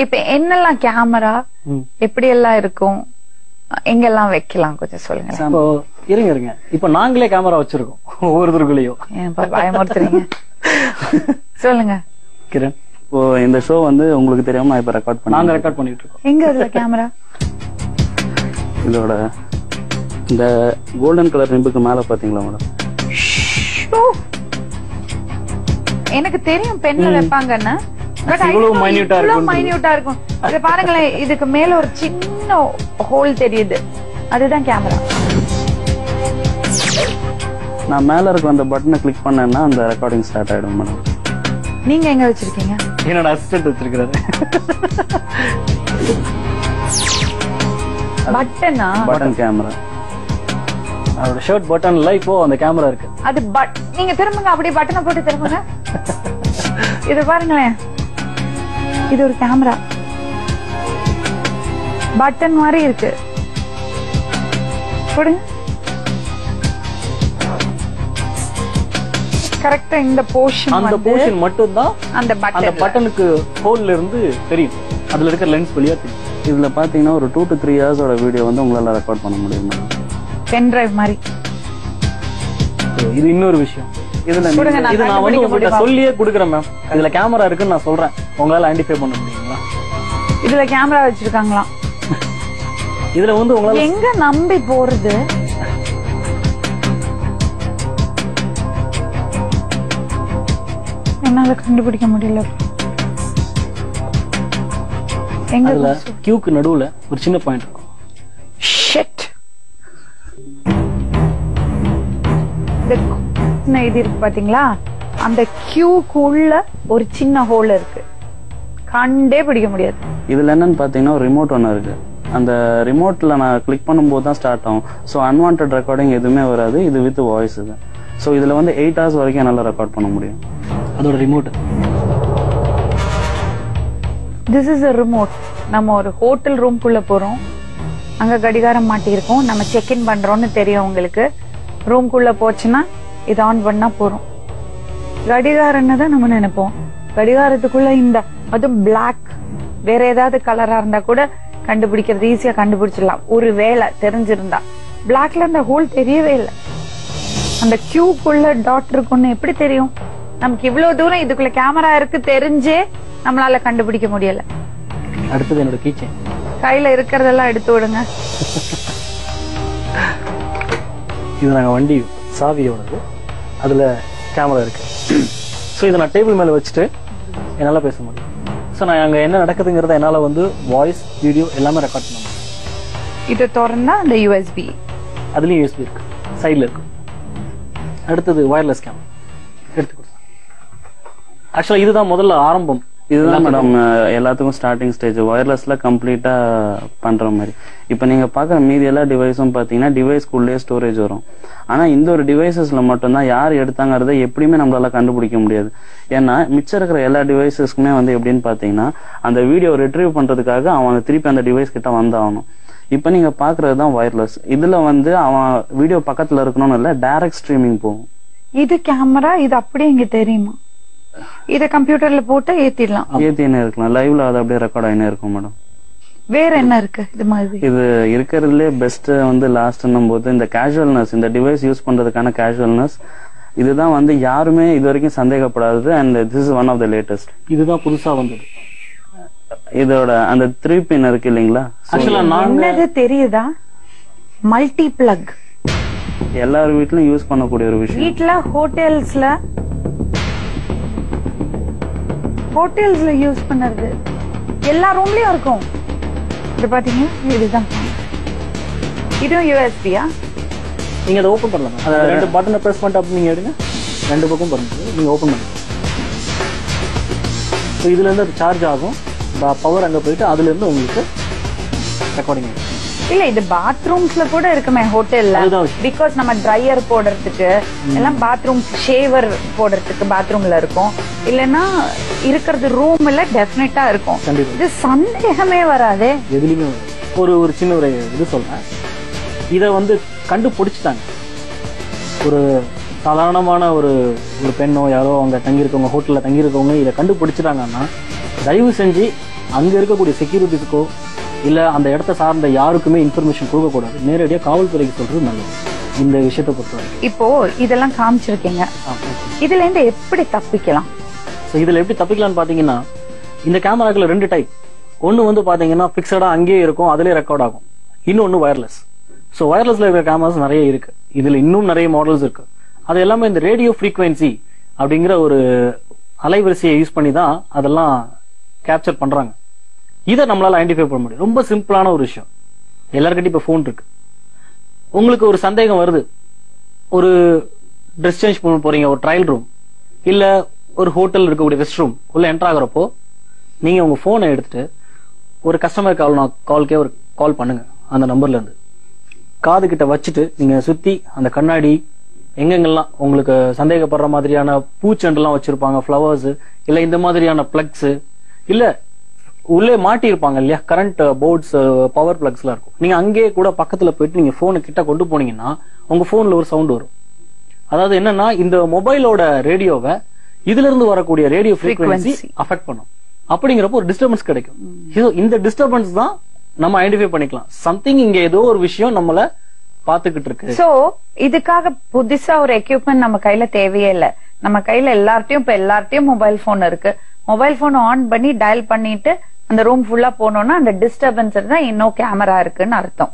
இப்ப என்னெல்லாம் கேமரா எப்படி எல்லாம் இருக்கும், எங்கெல்லாம் வைக்கலாம் கொஞ்சம் சொல்லுங்க. இருங்க இப்ப நாங்களே கேமரா வச்சிருக்கோம் ஒவ்வொருத்தருக்குள்ளயும். பயமுறுத்துறீங்க, சொல்லுங்க கிரண். இப்போ இந்த ஷோ வந்து உங்களுக்கு தெரியாம நான் இப்ப நாங்க ரெக்கார்ட் பண்ணிட்டு இருக்கோம். எங்க அதுல கேமரா? இதோட இந்த கோல்டன் கலர் ரிம்புக்கு மேல பாத்தீங்களா மேடம்? எனக்கு தெரியும் பெண்ல வைப்பாங்கன்னு, மைன்யூட்டா இருக்கும். இத பாருங்களேன், இதுக்கு மேல ஒரு சின்ன ஹோல் தெரியுது, அதுதான் கேமரா. நான் மேல இருக்க அந்த பட்டனை கிளிக் பண்ணேன்னா அந்த ரெக்கார்டிங் ஸ்டார்ட் ஆயிடும் மேடம். நீங்க எங்க வச்சிருக்கீங்க? என்னோட அசிஸ்டன்ட் வச்சிருக்காரு. பட்டன் கேமரா, அவரோட ஷர்ட் பட்டன்ல இப்போ அந்த கேமரா இருக்கு. அது நீங்க திரும்புங்க, அப்படியே பட்டனை போட்டு திரும்புங்க. இது பாருங்களேன், இது ஒரு கேமரா, பட்டன் மாதிரி இருக்கு. போடுங்க. கரெக்டா இந்த போர்ஷன், அந்த போர்ஷன் மட்டும் தான் அந்த பட்டனுக்கு ஹோல்ல இருந்து தெரியும், அதுல இருக்க லென்ஸ் வழியா தெரியும். இதுல பாத்தீங்கன்னா ஒரு 2 to 3 hours வீடியோ வந்து உங்களால ரெக்கார்ட் பண்ண முடியும். பென் டிரைவ் மாதிரி. இது இன்னொரு விஷயம். இதுல இது நான் வந்து உங்களுக்கு சொல்லியே கொடுக்குறேன் மேம். இதுல கேமரா இருக்குன்னு நான் சொல்றேன், உங்களால ஐடென்டிஃபை பண்ண முடியுங்களா? இதுல கேமரா வச்சிருக்காங்களா? இதுல வந்து உங்களால எங்க நம்பி போறது? என்னால கண்டுபிடிக்க முடியல. எங்க கியூக்கு நடுவுல ஒரு சின்ன பாயிண்ட் இருக்கும். ஷிட். இது இருக்கு பாத்தீங்களா, அந்த கியூக்குள்ள ஒரு சின்ன ஹோல் இருக்கு, கண்டே பிடிக்க முடியாது. இதுல என்னன்னு பாத்தீங்கன்னா ஒரு ரிமோட் ஒன்னு இருக்கு. அந்த ரிமோட்ல நான் கிளிக் பண்ணும்போது தான் ஸ்டார்ட் ஆகும். ஸோ அன்வான்ட் ரெக்கார்டிங் எதுவுமே வராது. இது வித் வாய்ஸ். இது ஸோ இதுல வந்து 8 hours வரைக்கும் என்னால ரெக்கார்ட் பண்ண முடியும். அதோட remote. This is a remote. நம்ம ஒரு ஹோட்டல் ரூம்குள்ள போறோம், அங்க கடிகாரம் மாட்டி இருக்கோம், நம்ம செக் இன் பண்றோம்னு தெரியும் உங்களுக்கு. ரூம்குள்ள போச்சுன்னா இது ஆன் பண்ணா போறோம். கடிகாரம்னு தான் நம்ம நினைப்போம். கடிகாரத்துக்குள்ள இந்த அதுவும் பிளாக், வேற ஏதாவது கலரா இருந்தா கூட கண்டுபிடிக்கிறது ஈஸியா கண்டுபிடிச்சிடலாம், ஒரு வேலை தெரிஞ்சிருந்தா. பிளாக்ல அந்த ஹோல் தெரியவே இல்லை. அந்த கியூக்குள்ள டாட் இருக்குன்னு எப்படி தெரியும்? நமக்கு இவ்வளவு தூரம் இதுக்குள்ள கேமரா இருக்கு தெரிஞ்சே நம்மளால கண்டுபிடிக்க முடியல. அடுத்தது என்னோட கீச்சேன். கையில இருக்கிறதெல்லாம் எடுத்து விடுங்க. இது நாங்க வண்டி சாவியோடது, அதுல கேமரா இருக்கு. ஸோ இதை நான் டேபிள் மேல வச்சுட்டு என்னால பேச முடியும். ஸோ நான் அங்க என்ன நடக்குதுங்கிறத என்னால வந்து வாய்ஸ் வீடியோ எல்லாமே ரெக்கார்ட் பண்ண முடியும். இது திறந்தா அந்த யூஎஸ்பி, அதுலயும் யூஎஸ்பி இருக்கு, சைட்ல இருக்கு. அடுத்தது வயர்லெஸ் கேமரா எடுத்து கொடுத்தேன். ஆக்சுவலா இதுதான் முதல்ல ஆரம்பம். இதுதான் மேடம் எல்லாத்துக்கும் ஸ்டார்டிங் ஸ்டேஜ். வயர்லெஸ்ல கம்ப்ளீட்டா பண்ற மாதிரி. இப்ப நீங்க பாக்குற மீதி எல்லா டிவைஸும் பாத்தீங்கன்னா டிவைஸ்க்குள்ளே ஸ்டோரேஜ் வரும். ஆனா இந்த ஒரு டிவைசஸ்ல மட்டும்தான் யார் எடுத்தாங்கிறத எப்படியுமே நம்மளால கண்டுபிடிக்க முடியாது. ஏன்னா மிச்சம் இருக்கிற எல்லா டிவைசஸ்க்குமே வந்து எப்படின்னு பாத்தீங்கன்னா அந்த வீடியோ ரிட்ரீவ் பண்றதுக்காக அவன் திருப்பி அந்த டிவைஸ் கிட்ட வந்தாகணும். இப்ப நீங்க பாக்குறதுதான் வயர்லெஸ். இதுல வந்து அவன் வீடியோ பக்கத்துல இருக்கணும்னு இல்ல, டைரக்ட் ஸ்ட்ரீமிங் போகும். இது கேமரா, இது அப்படியே இங்க தெரியுமா? இத கம்ப்யூட்டர்ல போட்டு ஏத்திடலாம், ஏத்தினே இருக்கலாம். லைவ்ல அது அப்படியே ரெக்கார்ட் ஆயினே இருக்கும் மேடம். வேற என்ன இருக்கு இது மாதிரி? இது இருக்கிறதுலே பெஸ்ட் வந்து லாஸ்ட்னும் போது இந்த கேஷுவல்னஸ், இந்த டிவைஸ் யூஸ் பண்றதுக்கான கேஷுவல்னஸ், இதுதான் வந்து யாருமே இது வரைக்கும் சந்தேகப்படாதது. And this is one of the latest. இதுதான் புதுசா வந்தது. இதோட அந்த 3 பின் இருக்கு இல்லீங்களா, என்னது தெரியுதா? Multi plug. எல்லார் வீட்லயும் யூஸ் பண்ணக்கூடிய ஒரு விஷயம். வீட்ல ஹோட்டல்ஸ்ல யூஸ் பண்ணறது எல்லா ரூம்லயும் இருக்கும். இது பாத்தீங்கன்னா இதுதான். இதுவும் யூஎஸ்பியா? நீங்க அதை ஓபன் பண்ணலாம். அதை 2 பட்டனை பிரஸ் பண்ணிட்டு அப்படி நீங்க எடுங்க, 2 பக்கம் பண்ணுங்க, நீங்க ஓபன் பண்ணுங்க. ஸோ இதுல இருந்து அது சார்ஜ் ஆகும், பவர் அங்க போயிட்டு அதுல இருந்து உங்களுக்கு ரெக்கார்டிங். இல்ல இது பாத்ரூம்ஸ்ல கூட இருக்குமே ஹோட்டல்ல. பிகாஸ் நம்ம ட்ரையர் போடுறதுக்கு எல்லாம் பாத்ரூம் ஷேவர் போடுறதுக்கு பாத்ரூம்ல இருக்கும். இல்லன்னா இருக்கிறது ரூம்ல டெஃபினட்டா இருக்கும். இது சந்தேகமே வராதே. எதுலயுமே ஒரு சின்ன ஒரு இது சொல்றேன். இத வந்து கண்டுபிடிச்சிட்டாங்க. ஒரு சாதாரணமான ஒரு பெண்ணோ யாரோ அவங்க தங்கியிருக்கவங்க, ஹோட்டல்ல தங்கியிருக்கவங்க இதை கண்டுபிடிச்சிட்டாங்கன்னா தயவு செஞ்சு அங்க இருக்கக்கூடிய செக்யூரிட்டிஸ்க்கோ இல்ல அந்த இடத்த சார்ந்த யாருக்குமே இன்ஃபர்மேஷன் கொடுக்க கூடாது. நேரடியா காவல்துறைக்கு சொல்றது நல்லது இந்த விஷயத்தை பொறுத்தவரை. இப்போ இதெல்லாம் காமிச்சிருக்கீங்க, இதுல இருந்து எப்படி தப்பிக்கலாம்? இதுல எப்படி தப்பிக்கலாம்னு பாத்தீங்கன்னா, இந்த கேமராக்கள் 2 டைப். ஒன்னு வந்து பாத்தீங்கன்னா பிக்சடா அங்கேயே இருக்கும், அதுலயே ரெக்கார்ட் ஆகும். இன்னொன்னு வயர்லெஸ். சோ வயர்லெஸ்ல இருக்கிற கேமராஸ் நிறைய இருக்கு. இதுல இன்னும் நிறைய மாடல்ஸ் இருக்கு. அது எல்லாமே இந்த ரேடியோ ஃப்ரீக்வன்சி அப்படிங்கிற ஒரு அலைவரிசையை யூஸ் பண்ணி தான் அதெல்லாம் கேப்சர் பண்றாங்க. இதை நம்மளால ஐடென்டிஃபை பண்ண முடியும். ரொம்ப சிம்பிளான ஒரு விஷயம். எல்லாருக்கிட்டையும் இப்ப போன் இருக்கு. உங்களுக்கு ஒரு சந்தேகம் வருது, ஒரு ட்ரெஸ் சேஞ்ச் பண்ண போறீங்க, ஒரு ட்ரையல் ரூம் இல்ல ஒரு ஹோட்டல் இருக்கக்கூடிய ரெஸ்ட் ரூம் உள்ள என்டர் ஆகுறப்போ நீங்க உங்க போனை எடுத்துட்டு ஒரு கஸ்டமர் கால்க்கே ஒரு கால் பண்ணுங்க. அந்த நம்பர்ல இருந்து காது கிட்ட வச்சுட்டு நீங்க சுத்தி அந்த கண்ணாடி எங்கெங்கெல்லாம் உங்களுக்கு சந்தேகப்படுற மாதிரியான பூச்செண்டெல்லாம் வச்சிருப்பாங்க, ஃபிளவர்ஸ் இல்ல இந்த மாதிரியான பிளக்ஸ் இல்ல உள்ளே மாட்டி இருப்பாங்க இல்லையா, கரண்ட் போர்ட்ஸ், பவர் பிளக்ஸ் எல்லாம் இருக்கும். நீங்க அங்கேயே கூட பக்கத்துல போயிட்டு நீங்க போனை கிட்ட கொண்டு போனீங்கன்னா உங்க போன்ல ஒரு சவுண்ட் வரும். அதாவது என்னன்னா, இந்த மொபைலோட ரேடியோவை இதுல இருந்து வரக்கூடிய ரேடியோ ஃப்ரீக்வன்சி அஃபெக்ட் பண்ணும். அப்படிங்கிறப்போ ஒரு டிஸ்டர்பன்ஸ் கிடைக்கும். இந்த டிஸ்டர்பன்ஸ் தான் நம்ம ஐடென்டிஃபை பண்ணிக்கலாம். சம்திங் இங்க ஏதோ ஒரு விஷயம் நம்மள பாத்துக்கிட்டு இருக்கு. சோ இதுக்காக புதுசா ஒரு எக்யூப்மெண்ட் நம்ம கையில தேவையே இல்ல. நம்ம கையில எல்லார்ட்டையும் மொபைல் போன் இருக்கு. மொபைல் போன் ஆன் பண்ணி டயல் பண்ணிட்டு அந்த ரூம் ஃபுல்லா போனோம்னா அந்த டிஸ்டர்பன்ஸ் தான் இன்னும் கேமரா இருக்குன்னு அர்த்தம்.